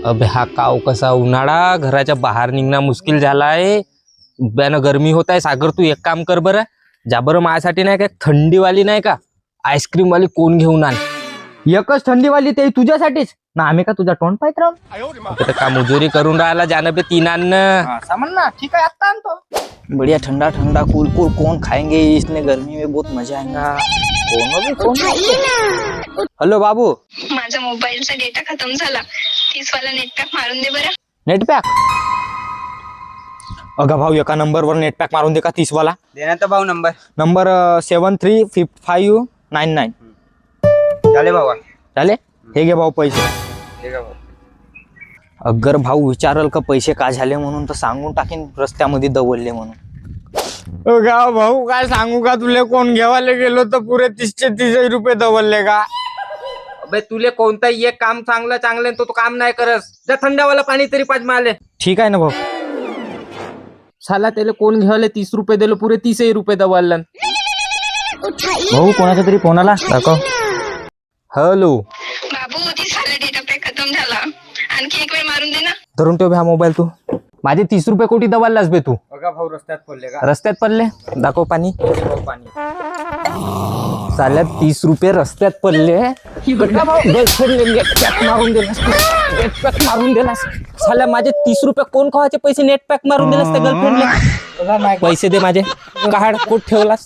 अबे हा काव कसा उन्हाळा, घराच्या बाहेर निघणं मुश्किल झालाय. उभ्यानं गरमी होत आहे. सागर तू एक काम कर बरं, जा बरं माझ्यासाठी नाही का थंडीवाली नाही का आईस्क्रीम वाली कोण घेऊन आण. एकच थंडीवाली ते तुझ्यासाठीच ना, आम्ही का तुझा तोंड पाहत राहून का मजुरी करून राहिला जाणं बे तीनांना. सामान ना. ठीक आहे आता आणतो. बढ़िया ठंडा ठंडा कूल कूल कौन खाएंगे इसने गर्मी में, बहुत मजा आएगा. हॅलो बाबू, माझा मोबाईलचा डेटा खतम झाला. 30 वाला नेट पॅक मारून दे बरं. Net pack. अगं भाऊ, एका नंबरवर नेट पॅक मारून दे का 30 वाला. देण्यात भाऊ नंबर 735599. झाले भाऊ. चाले, हे घे भाऊ पैसे. ठीक आहे भाऊ. अगर भाऊ विचारल का पैसे का झाले म्हणून तर सांगून टाकीन रस्त्यामध्ये दवलले म्हणून. का भाऊ काय सांगू का तुले, कोण घेवायला गेलो तर पुरे 30 रुपये दवलले का. अबे तुले कोणताही एक काम चांगलं तो काम नाही करस. जा थंडावाला पाणी तरी पाच माले. ठीक आहे ना भाऊ. साला त्याला कोण घ्यायला 30 रुपये दिले, पुरे 30 रुपये दवालन. भाऊ कोणाचा तरी फोन आला, दाखव. हॅलो, बाबू 30 वाला डेटा पॅक खतम झाला. आणखी एक वेळ मारून दे ना. धरून ठेव हा मोबाईल तू. माझे 30 रुपये कोटी दवालास बे तू. बघा भाऊ, रस्त्यात पडले का. रस्त्यात पडले, दाखव पाणी. पाणी. साल्या 30 रुपये रस्त्यात पडले. मारून दिलास साल्या. माझे 30 रुपये कोण खावाचे पैसे नेट पॅक मारून दिलास त्या गर्लफ्रेंडला. पैसे दे माझे. काढ, कोट ठेवलास.